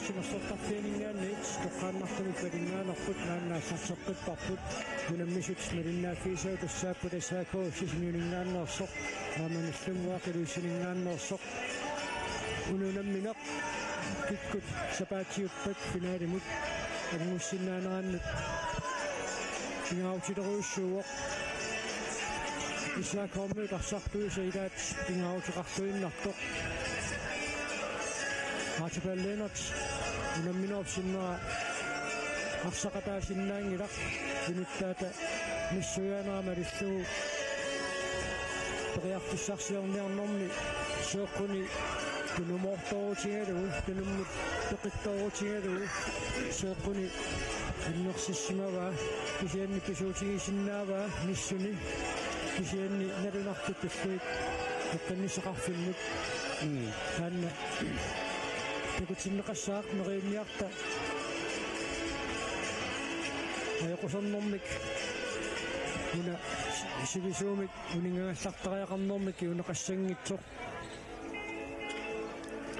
Simassortarfiiningaanniit toqqaannartumik valingaanarput naannaasarseqqipparput munammisut malinnaaffiisau tassaapput asaakoo sisimiuningaannersoq aamanallunguaqiluissiningaannersoq ununammineq kikkut sapaatiuppat finaalimut angussinnaanerannut pingautileruussuuoq isaakoormiut arsartuisa ilaat pingautiqartuinnartoq Aatipalleenat unamminerpsinnera arsaqataasinnaaangilaq pinuttaata missuyaaneraama alillugu periartussarsiorniarnormi sooqquni tunumortoorutigalugu tunummut peqittoorutigalugu sooqquni annersissimagaa kisianni pisuutigisinnaavaa missuni kisianni nalunartut tulluit eqqanniseqarfinnut taanna Tekutsinneqassaaq meriinniarta ayaqusarnermik una sivisuumik uningagallartariaqarnermik uneqassangitsoq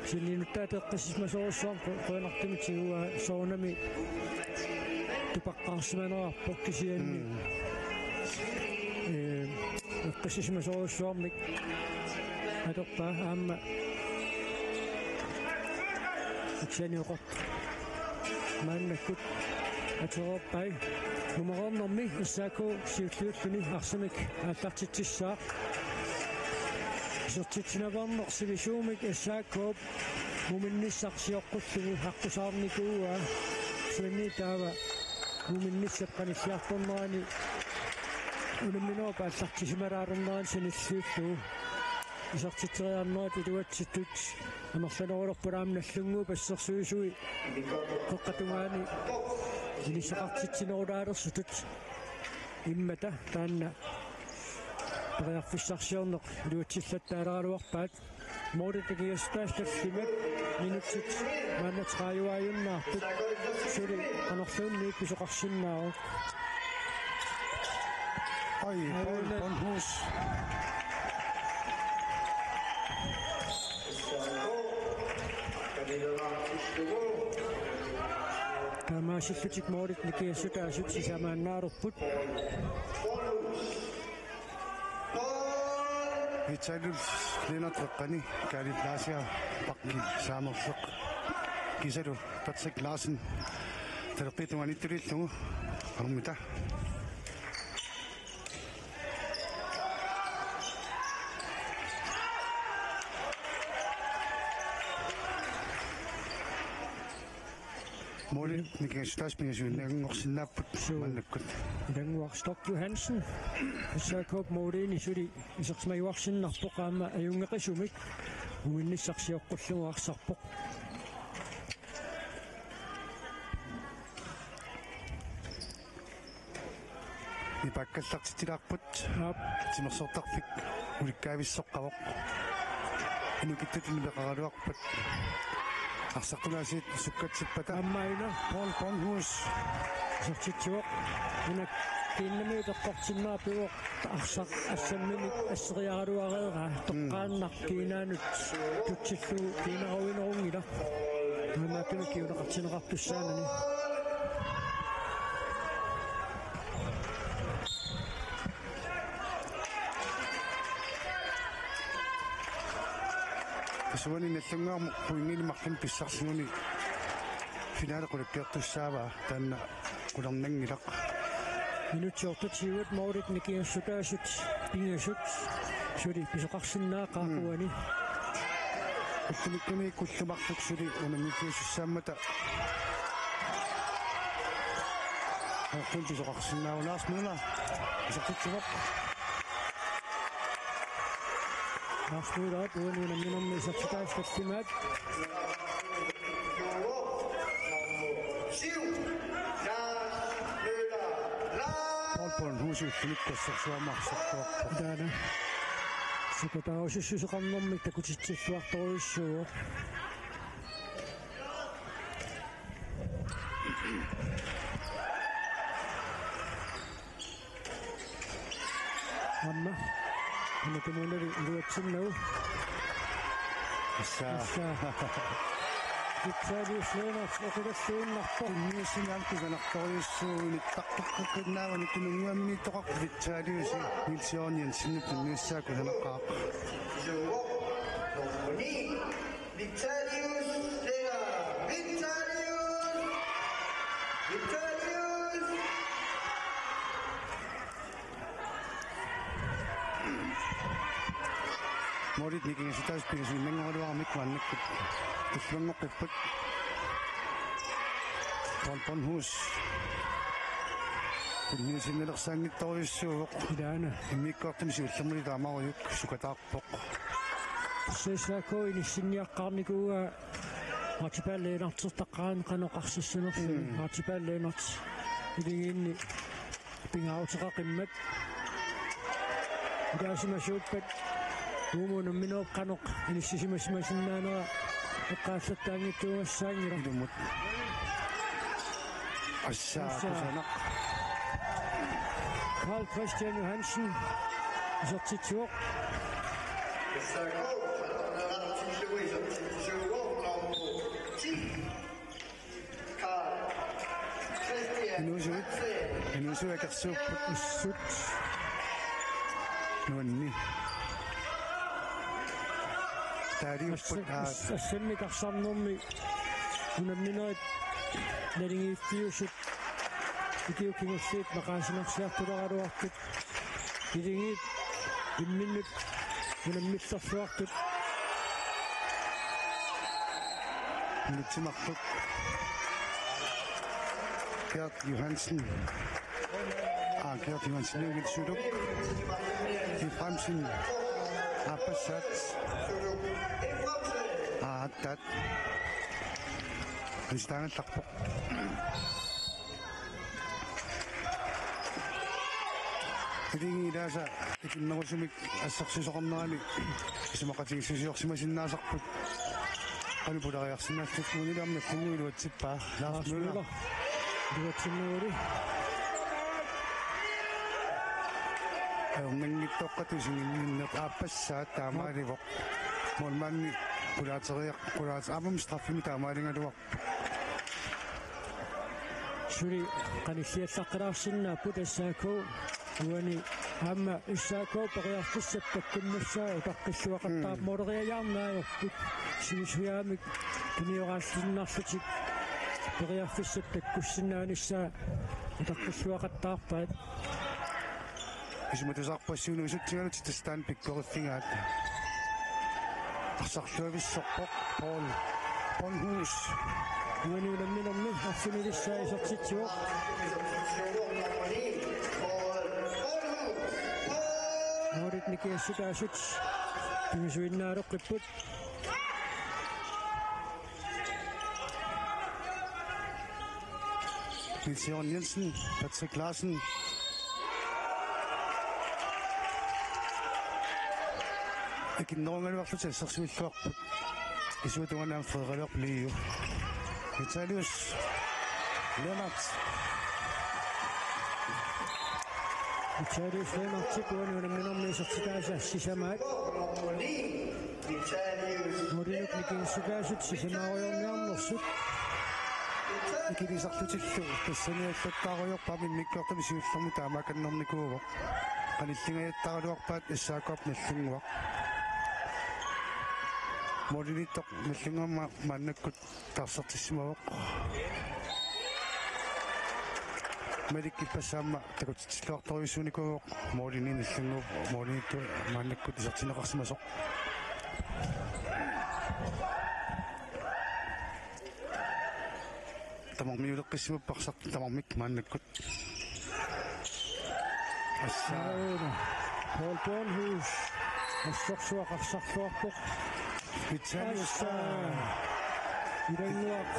sininuttaa teqqissismasoorussuam qoyanartimitsiguа soornami tupaqqaarsimanerarpoq kisianni eqqissismasoorussuarmik atorpaa aamma Seniorot mannakkut atorpai numeraornermi issaako siulluulluni arsamik aallartitsissaa sortitsinavarner sivisuumik issaakkoop muminnissarsiоққуллугу хаққусаарникууа суинни таава муминниссапқаниллиарторнерани унамминоо пааллартисималаарернеран саниллууллугу исартитсериарнерат илуатситтут амерланерулерпулаамналлунгуу пассерсуисуи қоққатунгаани илисеқартитсинерулаалерсутут иммата таанна периарфиссарсиорнеқ илуатсиллаттаалералуарпаат моодитигиастаасталлимат минутсит мааннатрааюааюннаартут сули анерлуунни писоқарсиннааву ой бонхус Тамаасиллутик моорит никиассутаасут сисамааннааруппут Итсалул ленатреққани калитлаасиа пақки саамерлеқ кисалу Патрик Ларсен телеқитуанитулиллугу армита Målet Michael Statsminister nangorsinnaaput mannakkut Danguar Stok Johansen Jakob Modeni suli isaqsmajuarsinnarpoq aama ajungeqisumik uminnissarsiоққуллугаарсарpoq ипаккаллартитилаарпут тимерсортарфик уликкаависсоққавоқ инукиттутилли пеқаралуарпат Арсаққунаасит суккатсиппата аммаина Bonhus сортитсуоқ унак киннамиутеққортиннаапиуоқ арсақ ассаммини ассериаралуареера тоққааннар кинаанут тутсиллу кинаруинерунгила намаатуна киунеқартинеқартуссаанани Suani nellungaarmu puingilimарлун писсарсигуни финаалеқулаккиартуссаава таанна кулернангилақ минутсиортатсиуат моорит никиассутаасут пингасут сули писоқарсиннаақаақуани уттумиккуни куллумарлук сули унамикиассааммата артун писоқарсиннаавулаарс муна исертитсивоқ Afsluit uan unamminermi sertifikaatsallimaat Bonhus ulikkassarsuamarsortuarpo taana sukataaussussuseqarnermi takutitsilluartoruissuuq amma Natumundari luatsinnagu issa Vitalis Lennart oqillassuunnarpo Niusinaalkusanartoriussuuni taqqaqqakkinnaavani tununguamini toqaq Vitalius Nilsiornian sinne tunnuissaakusanaqaaq Vitalius Lennart Vitalius Morit nikingisitaas pinsuinnangaruarmik mannakkut tuslungoqqipput Ponhus Niusinnelersaangittoriussuuq ilaana иммиккортами сиуллэрмуни таамаруйук сукатаарпоқ сесако инисинниаққарникууа матипаллeenartertaqaan qanoqarсиссунерсуни матипаллeenart илигиинни пингаутеқақиммат идаасимасууппат уумунум минооп qanoq иниссисимасимасиннаанера эққаассаттаангиттуугассаангила илумут ассаақусанақ Carl Christian Johansen isartitsuoq инусуакерсууппут issut нуанни тариуппут ассаммикарсарнэрми унамминерит налингииффиусут икиуккингуллиит мақаасинарсиартулераруартут илигиит имминнут унаммиллэрсуартут нутсимартут Gert Johansen Gert Johansen нугитсулук и Фрамсин Апасат Аттат Истаангаттарпоқ илингилааса икиннерусумик ассарсисоқарнерами исмақатигиссисиорсимасиннаасарпут qalupulariarsinnaalluk muunilaarna kunguiluatsippaa laarmulla дуатсиннуури нангиттоққатусингиннерт ааппассаат таамааливоқ молманни кулаатериақ аамам страффими таамаалингалуар шури каниллиаллаққилаарсиннааппут ассааку уани амма иссааку периартиссаппаккуннассаа утаққиллуақаттаа модериаярнаайорпут сивисуяамик книорааллиннарлутик периартиссаппаккуссинааниссаа утаққиллуақаттаарпаат исматусарпассуунуисутсигалут тастаан пиккориффигаат арсарлуависсорпоқ Ponhus уани уламминерми арсунилиссаа исертитсуоқ Morit nikkiassutaasut pimisuinnaaluqqipput Nilsjørn Jensen, Patrick Larsen Ikkinnerungaluarlutassersuilluarput isuutungannaam Frederik Vitalius Lennart Vitalius Lennart uani ulamminermi isertitaasa sisamaat Morinuk nikkiassutaasut sisamaaruyorniarnersut Ikilisarlutillu tassaniallattaaruyorpami mikkortami siullermi taamaakannernikuuvoq qanillingajattaraluarpaat issaakop nallunguaq Morinittoq nallungamma maannakkut tarsertissimaavoq Medikkipassaamma takutitsilluartoriussuunikuuvoq Morini nallunguup Morinittu maannakkut isertineqarsimasoq тамармиулеққиссимаппарсақ тамармик мааннаккут Assauna Paul Ponhus ассорсуақарсарлуарпоқ Vitalius Ирануақ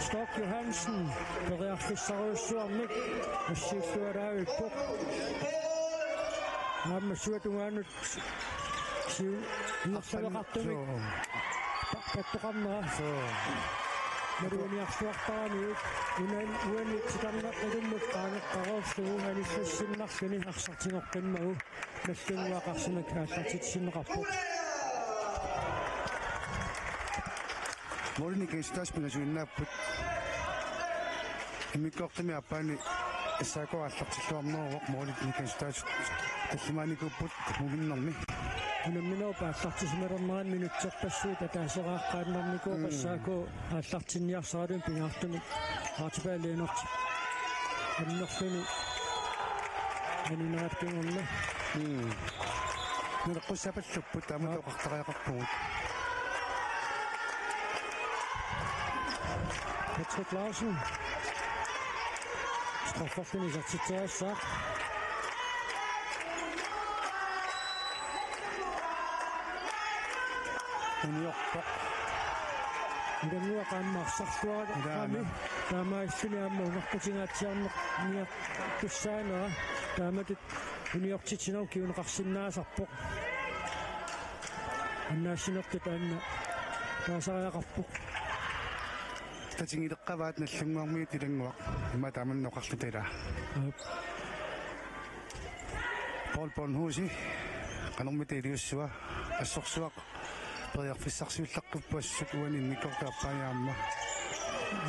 Stock Johansen периарлиссаруйссуарник ассииллуалаавиппоқ аама суатунгаанут сиу нэрсалеқартумик паттоқарнера Мариониарсуартарамиут уани титарнеққилуммут qaanеққароорсугу алиссассиннарсуни арсартинеққиммагу наллунгуақарсимак ааллартитсиннеқарпоқ Morning Kenstas Pinasuinaput. Imikokami apani Sako Atlaxilorno, Morning Kenstas, Tasmanico put, moving on me. Unamino paallartismeranneraan minutserpassuut ataaseraаққааннарнико qassaaku ааллартинниарсаалун пингартумик аартипаалиинерти аннерлуни анинерааттунгорна нэрқуссапаллуппут тааматоқартариақарпугут Patrick Larsen strafferлуни сартитсаассаа Nganua qaammarsarluara qaami taamaalluni aamma unarputigaatiarneq nia tussaanera taamatut uniortitinau kiuneqarsinnaasarpoq annaassinertu taanna taasariaqarpoq татингилеққаваат наллунгуармиу тилангуақ има тааманноқарлутила Paul Bornhusi канормите илиуссуа ассорсуақ Фиссарсиуллаққуппассут уани никортааппаяамма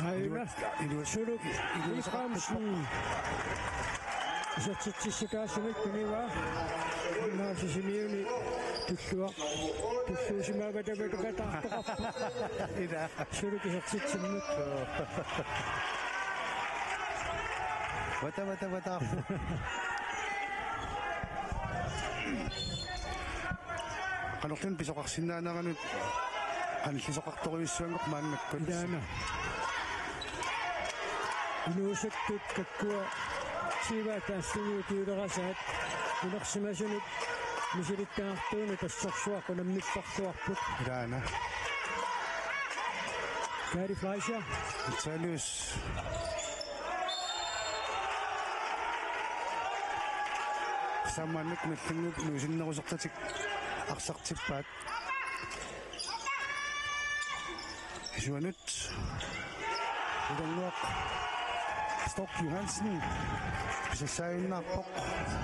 Айна илуссулук илуусаамсин сатситсикаасумик кунива наасисимиуни туллуусимаагатаватукатаартоқарпу ида сулук сатситсиммут вата канортун писоқарсинаанаранут каниллисоқарторюссуангоқ мааннаккут идаана инуусаттут каккуа сиваатаассугуу тиулерасаат инерсимасунут мисилиттаартууну тассорсуа қунаммиссарлуарпут идаана Gary Fleischer Italius самманник наллунгуп нуусиннерусертатик арсартиппаат исуанут удангуақ Stock Johansen писассаиннаарпоқ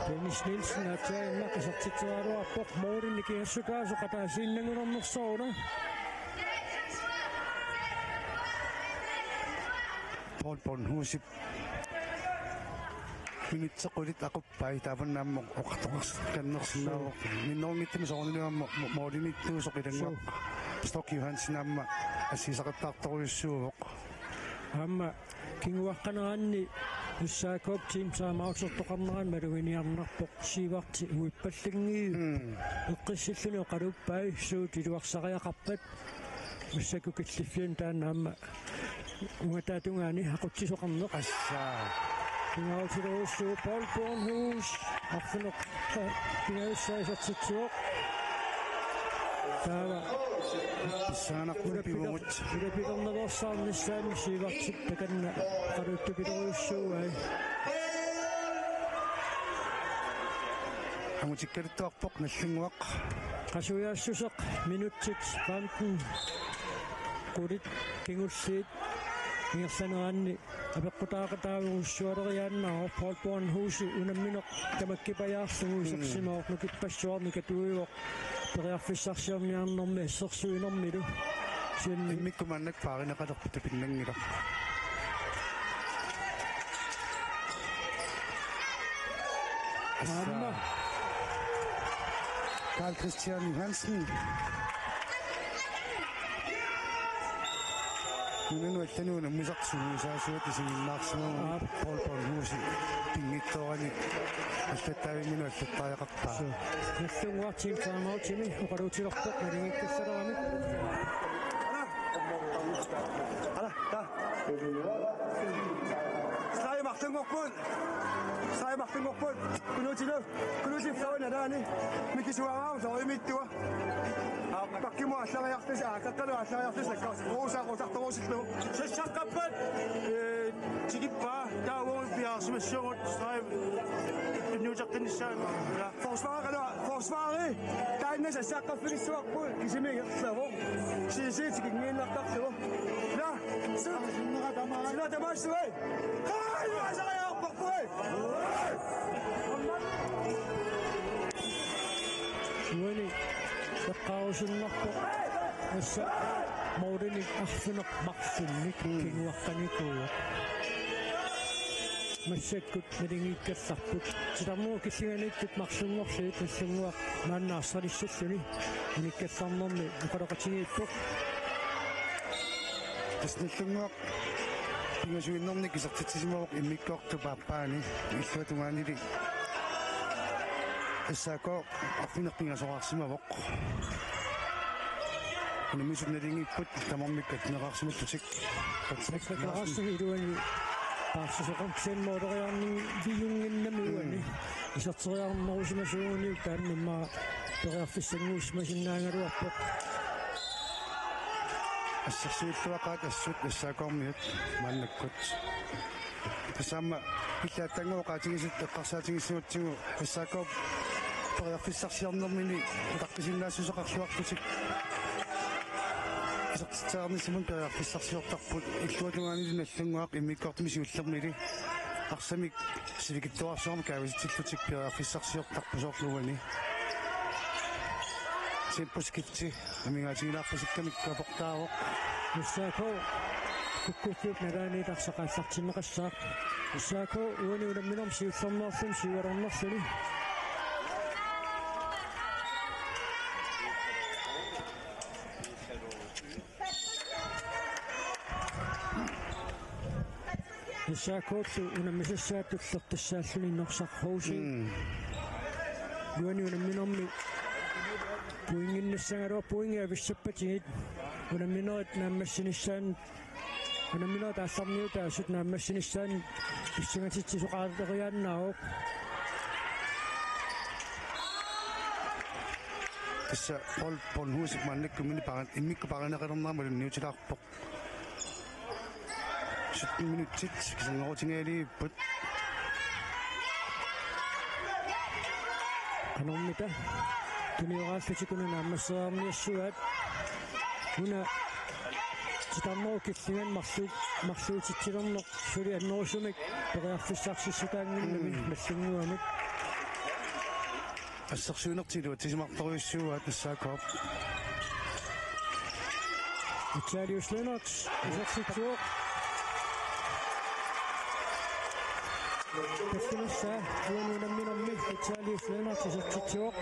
Dennis Nielsen атаанна қисартитсуаруарпоқ мооринники ассукаасо қатаасииннагунэрнерсоруна Paul Bornhusi минутсеқулит ақуппай тааваннааммо оқартоқарсикканнерсинаавоқ минноонгиттими соорнилуаммо мооринитtuusoqilangua Stock Johansen аама ассисақаттаарторуйуссуувоқ аама кингуаққанераанни уссаакоп тим таамаутертоқарнеран малугиниарнарпоқ сиварти уиппаллагиу эққиссиллуни оқалуппай суут илуарсариақарпат уссаку киллиффиан тааннаама угатаатунгаани ақутсисоқарнеқ ассаа кингаутилеруссуу Paul Bornhus арфунеқ кингауссаисартитсуоқ таава писсаанарпипивгут пилапилернерсаарниссаами сивартип таканна қалуттупилеруйуссууай амутиккалуттуарпоқ наллунгуақ qasuiaassусеқ минуттит пантен qulит кингуллиит ингерланераанни апеққутаақатаавигуссуалериааннаа Paul Bornhus унамминеқ тамаккипаяарлугу серсимаорну киппассуарни катуивоқ периарфиссарсиарниарнэрми ассерсуинэрмилу сианни иммиккумааннак пааринеқалерпута пиннангила аама Carl Christian Johansen нунуаллануна мусарсуусаасуатисигиннаарсинаа Paul Bornhus пингитторани аллаттаавимину аллаттариақарпаа наллунгуартим таамаутими оқалуутилерпоқ налингиккассалерами Sai Martin Kunuti Florida Dani, Miki Suarao, so we meet to Pakimo Ashariartis, Kakano Ashariartis, Rosa Rosatos, Shakapat, Chikipa, that won't be our short time. New Japan, Forsvare, kindness, a sacrifice, is a mega level. She is sitting in the top. Yeah, not a much way. Suoni eqqarusinnarpoq assa Maudenik arsunak maksinnik kinguaqqanikuu. Massakkut meringikkassarput sitamuu kissiganiittut marsunngorsiit nassunguaq maannaarsalissussuni unikkassarnermi uqaloqatigiippuq. Tasnallunguaq pingasuinnerni kisartitsisimaruq immikkoortu paappaani illuatungaanili Essaako affinerpingasoraarsimavoq Nimisugnalingipput tamarmikkat neqarsimullutik Qatsaqaarsigu iluani paarsusoqorksen moodoriarni viyunginnamiuani isarteriarnerusumasuuni taannimma toriarfissanguusmasinnaangaluarpoq Assarsuilluaqaat assut assaakormiut maannakkut Tasamma иллааттангооqaatigisut эққарсаатигиссуутсигу ассаакоо ториарфиссарсиарнэрмини утаққисиннаассусеқарлуартутик исертитсаарнисимун ториарфиссарсиортарпут иллуатунгаанили наллунгуақ иммиккортми сиуллермили арсамик сивикиттуарсуарма каависитиллутик ториарфиссарсиортарпусоорлугани сиппускитси амигаатигилаарфасиккамик капортаавоқ ассаакоо куккуффиуп нараани тарсақаассартиннеқассаақ ассаакоо уани уламминерм сиуллернерсим сиуалернерсуни ассаакооллу унаммисассааттуллертассааллуни норсархууси уани уламминерми пуингиннассагалуа пуингиависсаппатигит унамминерит нааммассиниссаан унамминерит аалларниута асут нааммассиниссаан писсигатитсисоқаалериааннаавоқ Issa Paul Husik mannikkumini paran immikku paranaqalernaarmalu niutilаарpoq 17 minuttit kisangerutingaaliipput qanormita tunioraallutikuna naammasseraarniassuaat una titarneru killingan marsuutittilerneq suli annerusumik periarfissaarsissutaanginnami mallinguamik ассерсуинертилуат тисимарторюссууаат нассаакоп Italius Lennox isartitsuoq Pessimissa uanuunamminermi Italius Lennox isartitsuoq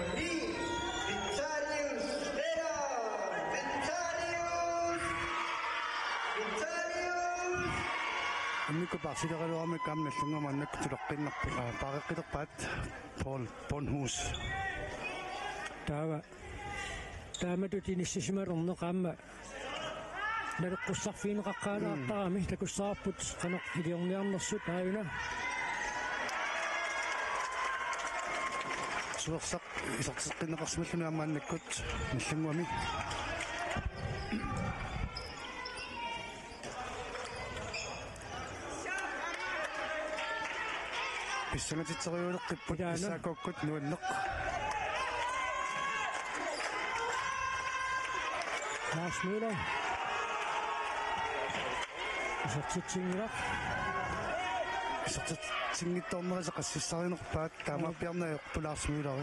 Amikko parsilereluarmi kaamnallungamannak tuleqqinnerpu paareqqilerpaat Paul Bonhus taamatut inissisimalerneqaamma naleqqussarfiineqaqqaalaartarami takussaarput qaneq iliorniarnersut aayuna suersaq isarteqqinneqarsimalluni ammaannakkut nallanguami писсанатитсериулеққиппут писсаакоккут нуаннеқ Lars Müller isartitsingilaq isartitsingittornerisa qassissarinerpaat taamappiarnaajorpu Lars Müller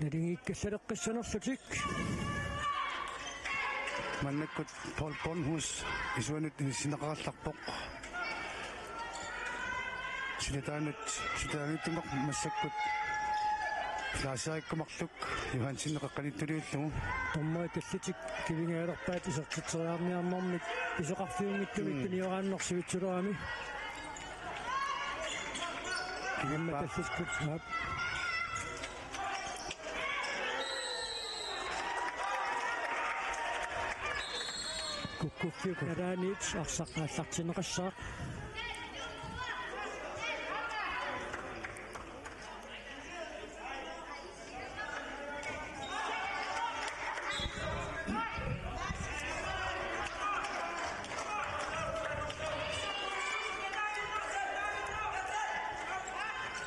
nalingiikkassaleqqissanerlutik маннаккут Paul Bonhus исуанут синеқаралларпоқ силатаануттумақ массаккут клаасаиккумарлук юхансиннеқаққалиттулиуллугу томмой таллитик кивингаалерпаат исертитсериарниарнэрмик писоқарфиунгиттумик ниорааннэрсивитсулерами кивимма таллиткут ап куккуффиук нараанит арсаққааллартинеқассаақ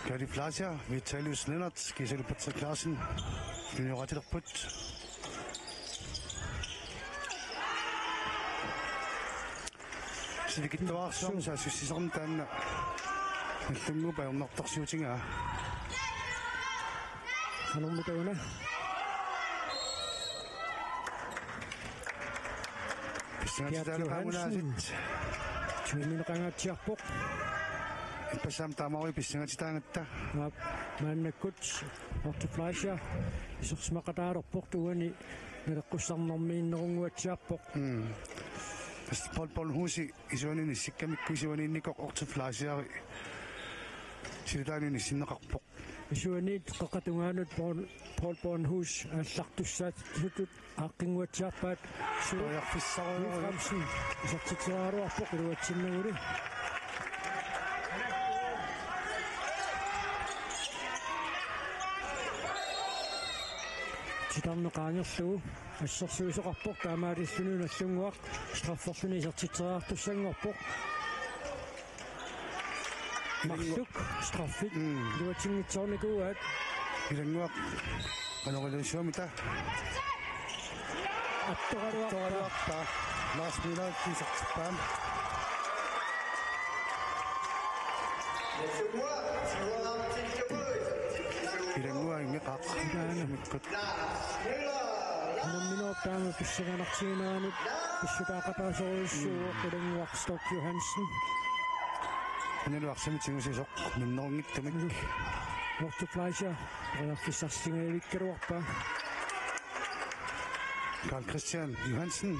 Gary Plasia, Vitalius Lennart, Giselle Patrick Larsen, juniorattilerput сивикиттуаарсуарма саассуссисерм таанна наллунгупа ернэрторсиутингаа qanormitaguna Pissingatitalu qaamunaasit. Tuimineqangaatiarpoq Ippasaam taamaui pissingatitaangatta. maannakkut ortuflaisia isorsmaqataarorpoq tuani naleqqusarnermiinnerunguatsiarpoq Paul Husi isuani nissikkamikku isuani nikoq ortuflaasiari. Siltaani nissinneqarpoq. isuaniit qaqatungaanut Paul Bornhus аллартуссаат сутут ааққингуатсиарпаат Toiarfissaruurugut исартитсуааруарпоқ илуатсиннагули титарнеқаангерлугу ассерсуисоқарпоқ таамаалиллунуун аллунгуақ страфферлуни исартитсераартуссангорпоқ марлук страффит илуатсингитсоорникууаат Ilangguaq qanoqalusuamita аттоқалуарпа last minute kisartippaam Laissez-moi, tu vois un petit cowboy. ilangguaq immiqaaq Номиноо таама писсаганартигинаанут писсутаақатаасоруиссуу қилангуақ Сток Йохансен Unaluarsami tingusisoq minnerungittamik Ortoflaisia qalaqqissarsingaavиккалуарпа Carl Christian Johansen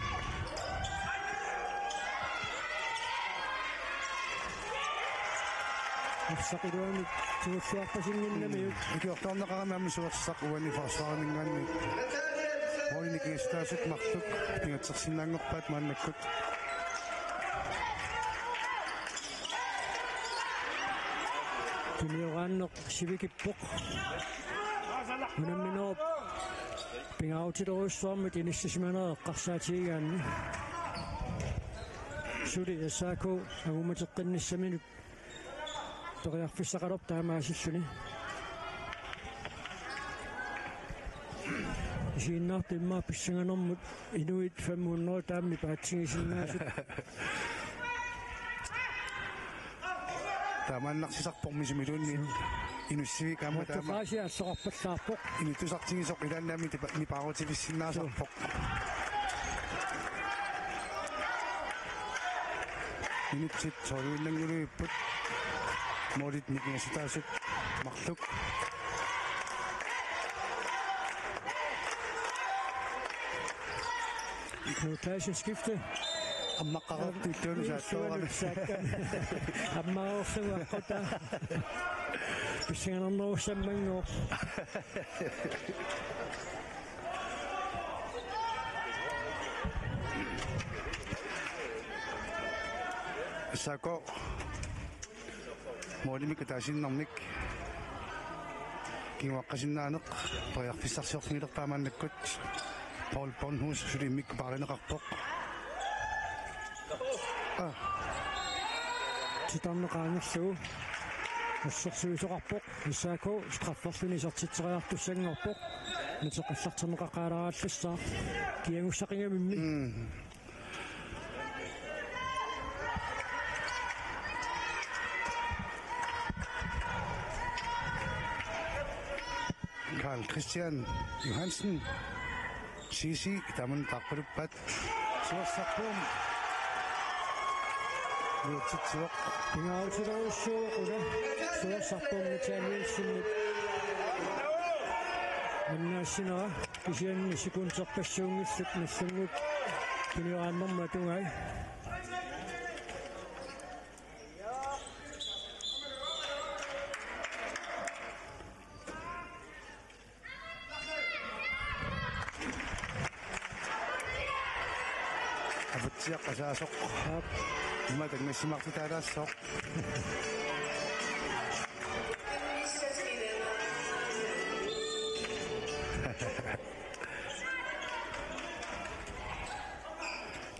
арсақилуани тигуллуарпасингиннамиут ikiortorneqaramaammi suersaq uani forsvaringaanni Hoinikistaasit marluk pingatsersinnaangorpaat maannakkut тuniорааннеқ сивикиппоқ унамминоо пингаутилоруссуармут иниссисиманерэ эққарсаатигигаанни сули ясааку агуматеққинниссаминут ториарфиссақалоп таамаасиллуни исииннаартиммаа писсанганэрмут инуит 500 таамми паатсигисиннаасут taamaannarсисарпормисимилуунни инуссивикаама таама Ortoflaisia аллоқарпаллаарпоқ инутусартигисоқ илааннаами нипаарутивиссиннаасарпоқ инутсит соруиннангулуиппут молит никиаситаасут марлук Notation skifte. аммаққаруттиллуни сааттоорами аммаорсуаққота писсиганернерусаммангоо сако молимик таасиннэрник кинуаққасиннаанеқ тоярфиссарсиорфигилерпаамааннаккут Paul Bornhus сулиммик паринеқарпоқ титарнеқаангерлугу ассерсуисоқарпоқ исаако страфферлуни сертитсериартуссангорпоқ нутеққаллартэрнеқақааларааллассаа киангуссақингамимми Carl Christian Johansen Sisi tamun taqruppat suassaqpum luutitsuaq пингаутилоруссууқула суерсарпууммитаамиулсиннут аннаассинера кисианни секундерпассуунгиллут наллунгут кинерааннэрма тунгай avutsiaqqasaasoq imatagnassimartutaalaassoq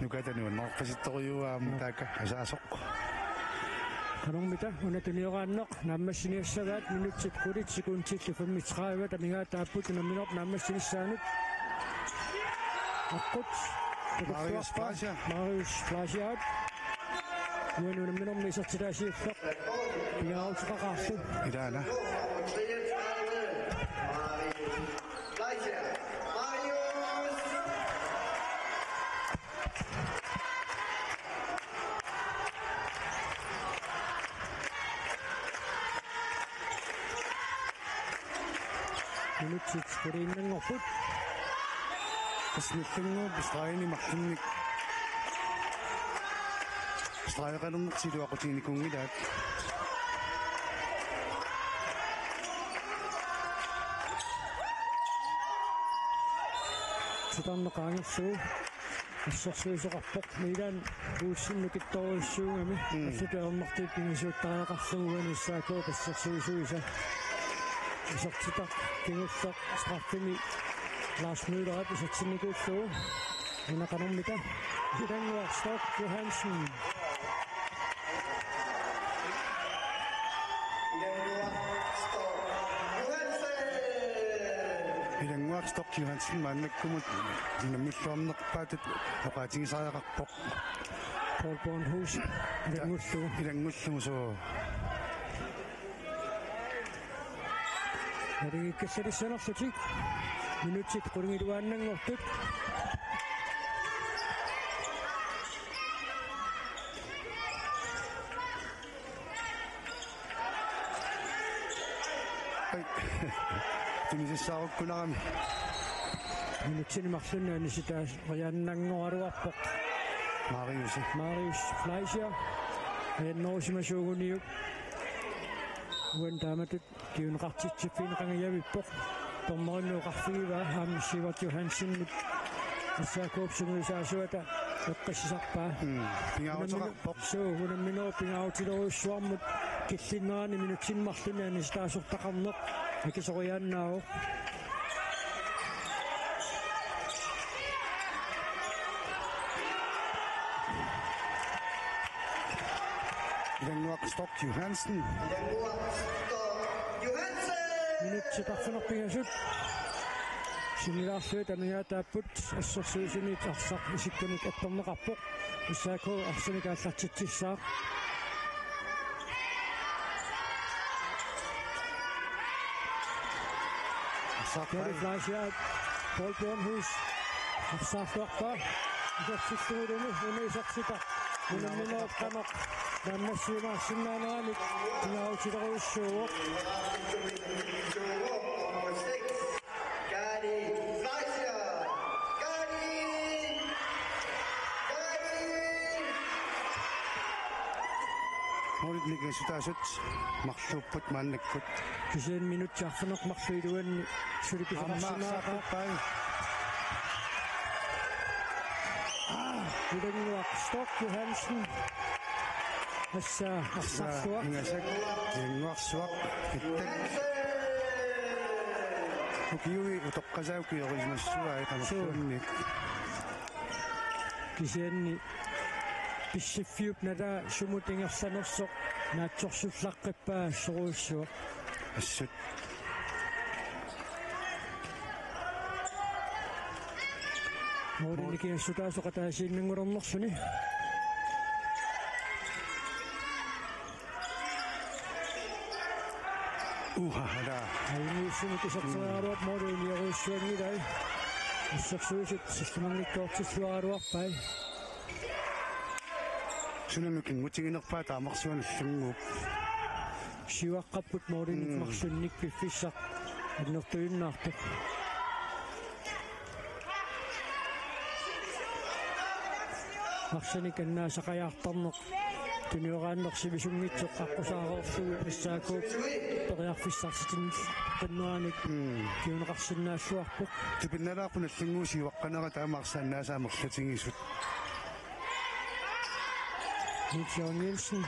nukatani unnarqasittoriuaam taakka asaasoq канормита унатуниорааннеқ нааммассиниассагаат минутсит кулит секундтилли 35 тамигаатааппут наминерп нааммассиниссаанут аккут Marius Flascher. Marius Flascher нуанунаминерми исертилаасиуллеқ пингаутеқақарлу ilaana Marius. Minutit kuriinnangorput. Tasnillingu Australiani martinnik. Australiaqalunneq siluaqutiinikungilaat. Sitarneqaangersugu ассорсуисоқарпоқ милан уусиннукиттоориссуугами ассутеэрнартип пингисууттариақарлугуани иссаакоо пассерсуисуиса исортитақ кингуллеқ страффими Lars Møller исатсинникууллугу инақанэрмита Hildenguaq Johansen Hildenguaq Johansen маннаккумут динамиллуарнерпаатат оqaатигисариақарпоқ Paul Bornhus Hildengullугу соо Риккассалиссанерлутик минутит қурингилуааннангортут тимисассааруккунарами минутсини марлуннаани ситаас риааннангоалуарпоқ Marius Fleischer норсимасуугуниук уэнтааматут киунеқартитсиффинеқангиавиппоқ тормориннуоқарфигива хааммиссиват Johansen ассаакуупсунгуисаасуата эққиссисарпаа пингааутеқарпоқ суунамминоо пингааутилоруссуармут киллиннерани минутсинмарлунаани ситаасортақарнеқ акисориааннаау Hildenguaq Johansen minut ситарфинерпигасут симилаарлуит амигаатааппут ассерсуисинит арсақ исиккуник аппернеқарпоқ иссаакуу арсеникааллартитсissаа Gary Fleischer Paul Bornhus арсаарлуарпаа исерсиллугулуни унисарсита унамминооққанеқ наммассуимаарсиннаанералик пингааутилеруйссууоқ Молитник сутаасут марлууппут мааннаккут кисен минут чарфнеқ марлуилуанни сулиписарсинаагаа Hildenguaq Johansen ассаарлуа ингасак Hildenguaq иттак укиуи утоққасаауки орисмассуа иқамерлуанник кисианни писсиффиуп нада сумутингерсанерсоқ наатсорсуллаққиппаа соруйссуа ассут моринникиассутаасоқатаасииннангулернерсуни ухахала айнуусуни кисерсерааруат моринниеруйссуангилай ассерсуисит силлимангиккоортиллуаруарпай сунамикин мутигинерпаа таамарсуаналлунгууп сиваққаппут моринник марлунник пиффиссақ аннертуиннаартук арсеник аннаасақаjaartarneq туниорааннерсивисунгитсоқ аққусаареерлугу иссаакууп периарфиссарситин паннуаник киунеқарсинааллуарпоқ типинналаарпун аллангууси ваққанера таамаарсаанаасаамерлатингисут Niels Nielsen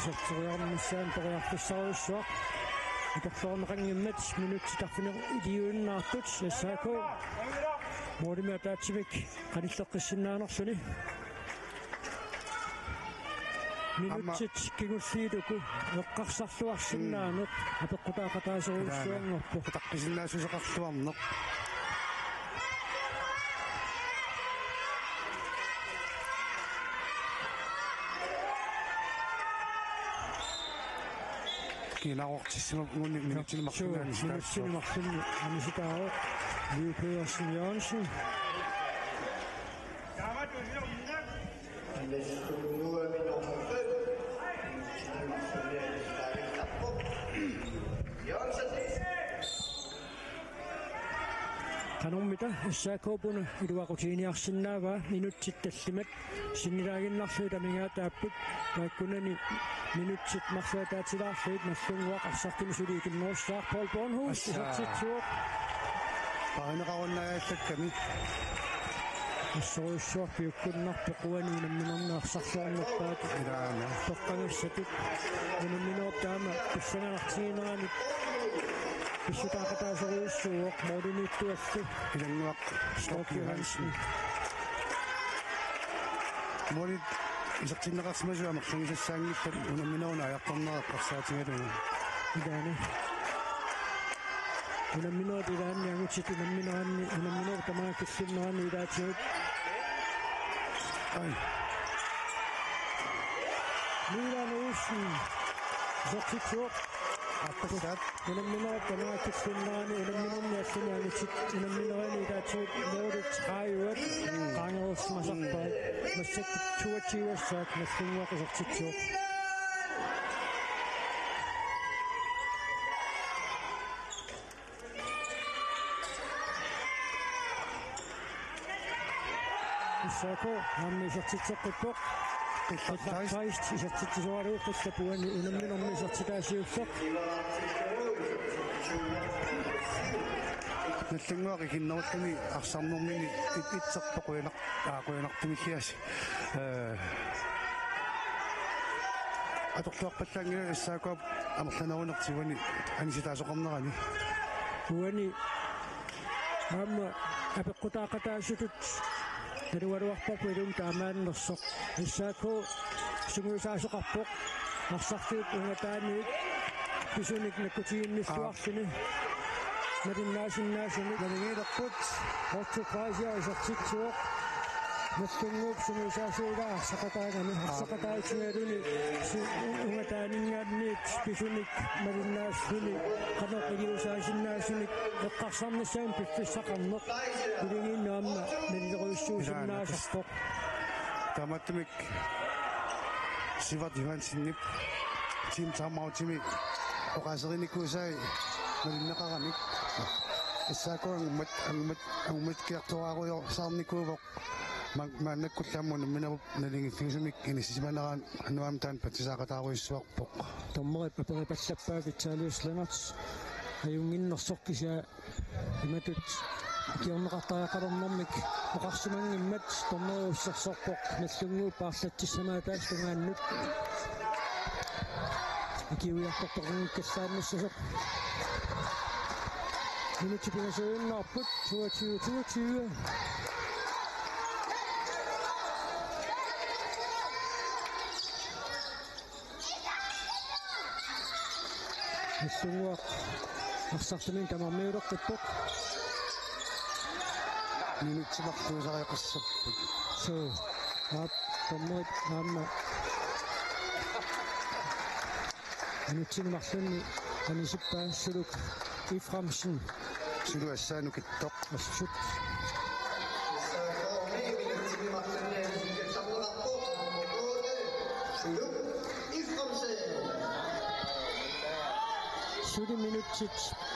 сэртуриарнссаан периарфиссаруйссуақ итерлуорнеқангиммат минутситарфинер идиуиннаартут иссаакуу моримиатаатсимик каниллеққиссиннаанерсуни минутсит кигуллиилуку эққарсарлуарсиннаанеқ апеққутаақатаасеруйссуангорпу таққисиннаасусеқарлуарнеқ кинаортиссимагуни минутсинмарлуни амиситааро Louis Pedersen Jørgensen Qanormita issaakkuupuna iluaqutiiniarsinnaavaa minutsit tallimat sinilaaginnarluu tamingaa taapput taakkunani minutsit marsuataatilaarluit nallunguaq arsartimi suliikinnerussaaq Paul Bornhus isartitsuuq Parinaqarunnaallakkami Assoruissuarpiukkunnarpu quanuunamminernersarluarnerpaat ilaana toqqangassatut unamminertaama pissanganartiginerani pissutaaqataasoruissuuq mooduniittuallu ilanguaq Stork Johansen Molit isaqtinneqarsmasuа марлугисассаангиппат унамминеруна аярторнеэққарсаатигалугу idaana unamminerat ilaanni angutsit unamminerat tamaakillinnerani ilaatigut ай Milan Olsen isartitsuuq аппасаат unamminerat tamaakillinnerani unamminerni alluni angutsit unamminerani ilaatigut moodit qaayuat qaangerussmasarpaat массакку туатиуассаат наллунгуақ isartitsuuq Issaako hammi isartitseqquppoq qillaqtaist isartitsuaruuqqallapuani unamminerni isartitaasiussaq наллунгуақ игиннеруллуми арсарнэрмини итсерпоқуинақ аақуинартумиллиас аторлуарпаллаангила иссаакуап амерланерунертигуани аниситаасоқарнерани уани хамма апеққутаақатаасутут таруаруарпарпу илум таамааннерсоқ иссааку сунгуисаасоқарпоқ арсартиут унгатааниит писуник наккутигинниллуарлуни Marinaasinaasuni налигилерпут Hortiqaisia isartitsuuq наллунгууп сумисаасуилаа арсақатаагани арсақатаатигалуни унгатаанингаарниит писуник маринаассуни канеқилиусаасиннаасуник эққарсарнассаан пиффиссақарнеқ илигиннаамма наллеруиссуусиннаасарпоқ таматтумик Sivert Johansen тим тамаутими оқасериникуусаи малиннеқарамик иссаакуангмат ангмат киартуааруйо саарникуувоқ мааннаккуллааммуна минавуп налингиффиусумик инисисиманерaan ануамтаан патисаақатааруиссуарпоқ томмерит паперипаллаппаа Виталиус Лennarts аюнгиннерсоркися иматут киорнеқартариақалернэрмик оқарсумангиммат томмеруссерсорпоқ наллунгуупаарлатсисамаа таастунгааннут киуиарторторнуккассааннассасоқ минутипинасуиннаарпут 22 Наллунгуақ арсартумин тамармиулеққиппоқ минутсимартуусариақассаппут so ап томмерит аама минутсимарлунни анисиппаассулук Iframsen сулуассаанукиттоқ ассут суди минутсит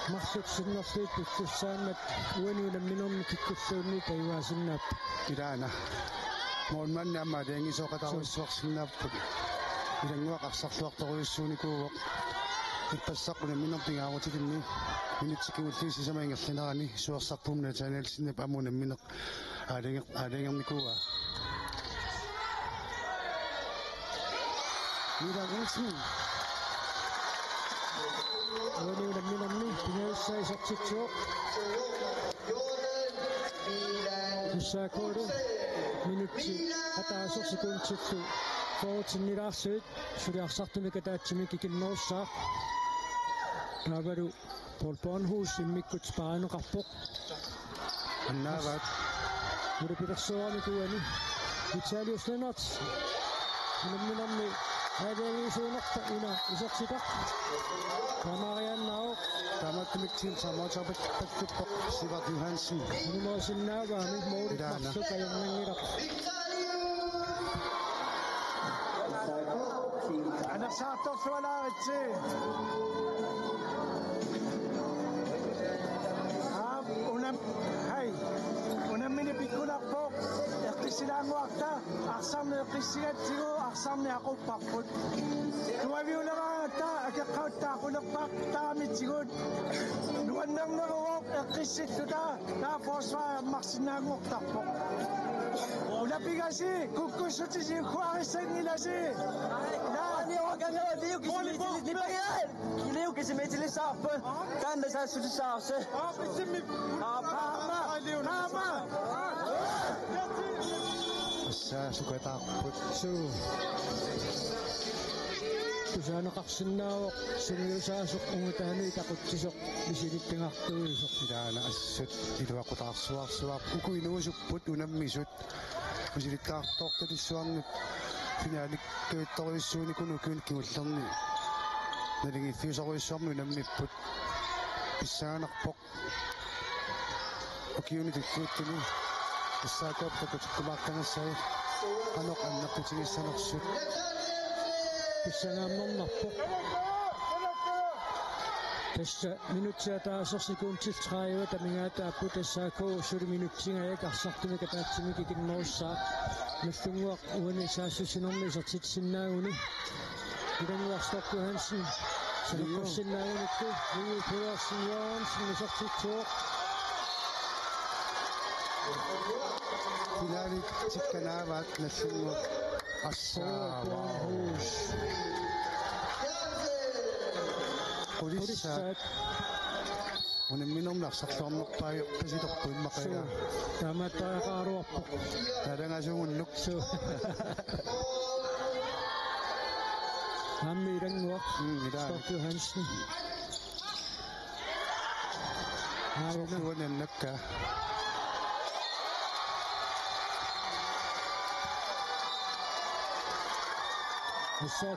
марлут синнерлуит писсааннат уануунамминерни киккуллуунни таюаасиннаап илаана моонманнаама дэнгисоқатаруиссуарсиннааппут илангуақарсарлуарторуйуссууникууоқ иппассаққуна минерпингаарутилинни минутсикиуллиси самаингерлинерани суерсарпумна тааналсиннап амуна минеқ аалингерникуа мирагусни уануунамминерни пинаассаисартитсуоқ иссаакуулу минутси атаасорсикуунтиллу фоотиннилаарсуит сулиарсартумикатаатсими кикиннеруссаақ таавалу Paul Bornhus иммиккут паанеқарпоқ аннааваат мурипилерсуарникуани Vitalijus Lennarts минерми аалиагисуунерта ина исертитақ тамарианнао таматтумиктин самаатапат паттуппоқ Sivert Johansen нумерсиннааваами моулит марлукаярнангилақ анерсаарторлуалааритси унам хай Nuakta, aksam kisigat sigo, aksam ako paput. Tumabi ulang ta, akakaw ta ako nagpak tamit sigod. Nuwan nang narok, kisit ta, tapos maksinangok tapok. Ula pigasi, kukusot si Juarez nila si. Kileo que se mete ele sabe, tanda sa su sabe. Sa sukatakot. So kusana kaksinawak sumiyusasok umutani takutsisok bisinittingaktuisok. Idana asut ito ako taksuak kuku inusuput unam misut. Bisinittaktok tadi suang finalik to suni kuno kun kiullang ni. Nalingi fius ako isam unam niput. Bisanak pok. Okiuni tikutuni. Isakop takut kumakang say. Anok anak kucing sanok sut. Pissangamon nappo. Tässä minuuttia taas sekuntit traivat minätä putessa ko sur minuuttia ja kaksahtu mikä päätsi mikin noussa. Mestungua uuden sääsy sinommi satsit sinnauni. Iden vastappu Hansen. Sanko sinnauni ku niin puosin Johansson satsit tuo. Finali tikkanavat nasungwa assawa. Kulisat. Unen minum laksaksammak tayo kasi doktor makaya. Tama tayo karuappo. Tada nga sungun lukso. Hammiran ngok. Stokku Hansen. Stokku unen nakka.Issa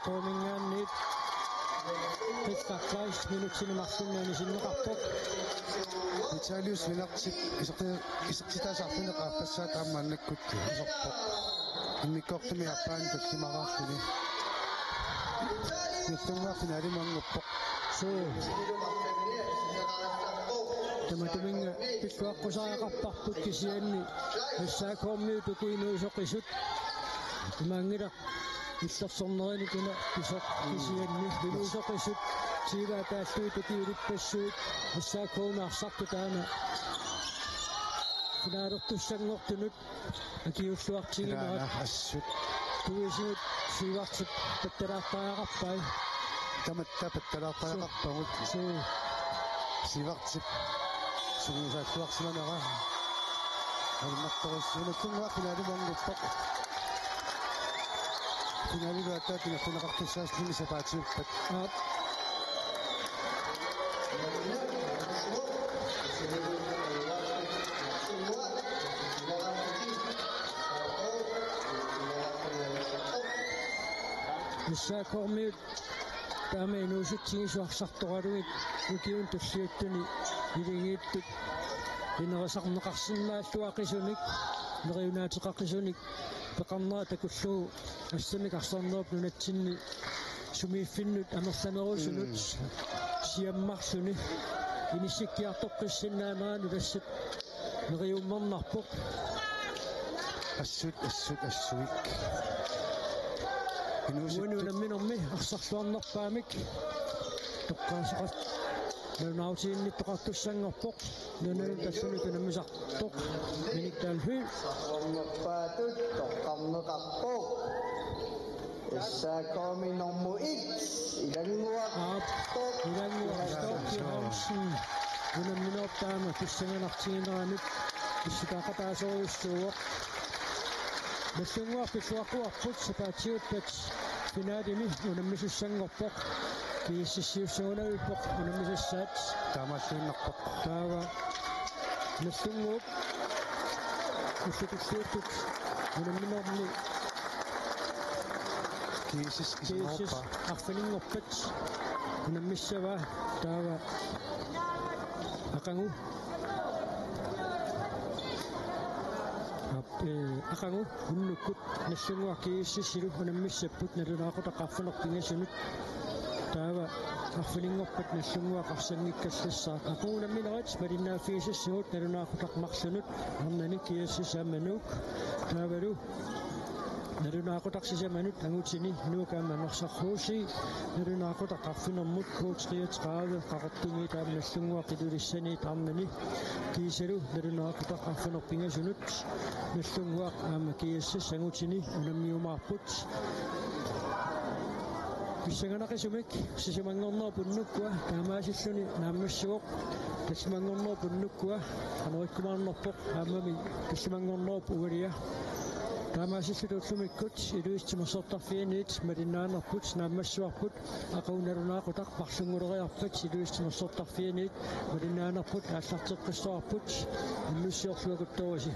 komingan nyt. Pitkäkkäis minuutin maksiminen sinne kappok. Italius minaksit isakita sa akin nakapasa taman nagkuti. Isakpok. Imikok na may apan kasi makakini. Ito nga kinari mga ngupok. So, teman-teman pitwak ko sa kapakpot kisiyan ni. Isa komi ito kuinusok isut. Mangirak. Istok somnoin kuna isok kisiyan ni. Binusok isut. Sira täytyy tiirit pessuit. Isa kouna sakkutana. Kinarottu sangoktu nyt. Kiusuak sininaat. Asut. Tuisinut siivakset petterähtää kappai. Tämättä petterähtää kappai. Siivakset. Sungun saat tuaksena nara. Olmattoris. Sunutun waa kinari mongupok. Kinari luottaa tinakuna kaktusas nimi se paatsi uppat. Missä komiut tämä ei nousuttiin suoksahtoaruit ukiun tussiuttuni ilingiittu innerasarneqarsinnaa suaqisunik neriunaatiqaqisunik peqarnaa takullu assamiqarsornerup nunatsinni sumiiffinnut amerlamerusunut siammarsuni inissikkiartoqqissinnaanaani tassat neriummarnarpoq Assut. Unuuden minummi arsarluarnerpaamik toqqaasaqat nunautiin toqartussangorpoq nunun tassunut namisartoq miniktalhui Patut toqqarneqarpoq. Issa kominormu X ilanguaq Johansson unun minoptaama tussanganartigineranut issutaaqataasoruissuuq Messunguarpi suaquarput sapaatiuppat finaadimi unammisussanngorpoq kiississiussuunagippoq unammisussaat Taamaasuunnerpoq. taava messunguup ussutussuuttut unamminorni Kiisis arfiningorpat unammissavaa taava aqangu Akangu unnukut nassunguar kiississilu unammissapput nalunaaqutaqarfunertingasunut Tava affiningoppat nallungua qarsangikkassassaaq aquunamminarit malinna fiisissugut nalunaaqutaqmarsunut arnani kiassisammanuk taavalu nalunaaqutaqsisamanut angutini nuukaamma norsarruusi nalunaaqutaqarfinermut coach 33 qaqortumi taama nallungua qilulissani tarnani kiisalu nalunaaqutaqarfinerpingasunut nallunguaq aama kiassas angutini unammiumaarput Pissanganaqisumik sisimangornerpunnukua taamaasilluni naammassugoq tassimangornerpunnukua qanerikkumaarnerpoq aamami tassimangornerpu ugalia taamaasillutuullumikkut iluistimersortarfianiit malinnaanarput naammassuarput aquunalunaaqutaq parsunguleriarpat iluistimersortarfianiit malinnaanarput aallarteqqissoarput annussiorluakuttorisi